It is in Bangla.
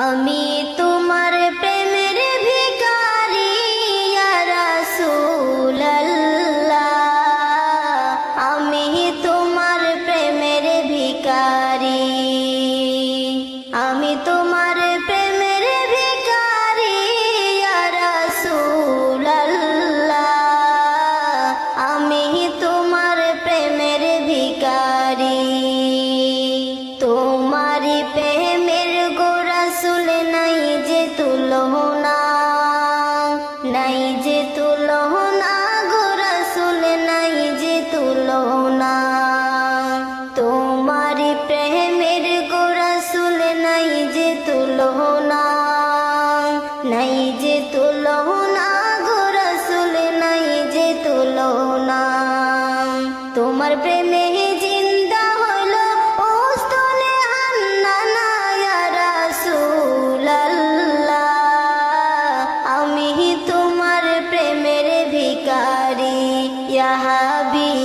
আমি তোমার প্রেমের ভিখারি ইয়া রাসূলুল্লাহ, আমি তোমার প্রেমের ভিখারি, আমি তোমার প্রেমের ভিখারি ইয়া রাসূলুল্লাহ, আমি তোমার প্রেমের ভিখারি। তোমারি প্রেমের গোরাসুল নাই যে তুলনা, নাই যে তুলনা, গোরাসুল নাই যে তুলনা। তোমারি প্রেমের গোরাসুল নাই যে তুলনা, নাই যে তুলনা, গোরাসুল নাই যে তুলনা। তোমার প্রেমে জিন্দা হলো ওস্তলে হান্নানা ইয়া রাসূলুল্লাহ, আমি তোমার প্রেমের ভিখারি ইয়া হাবিব।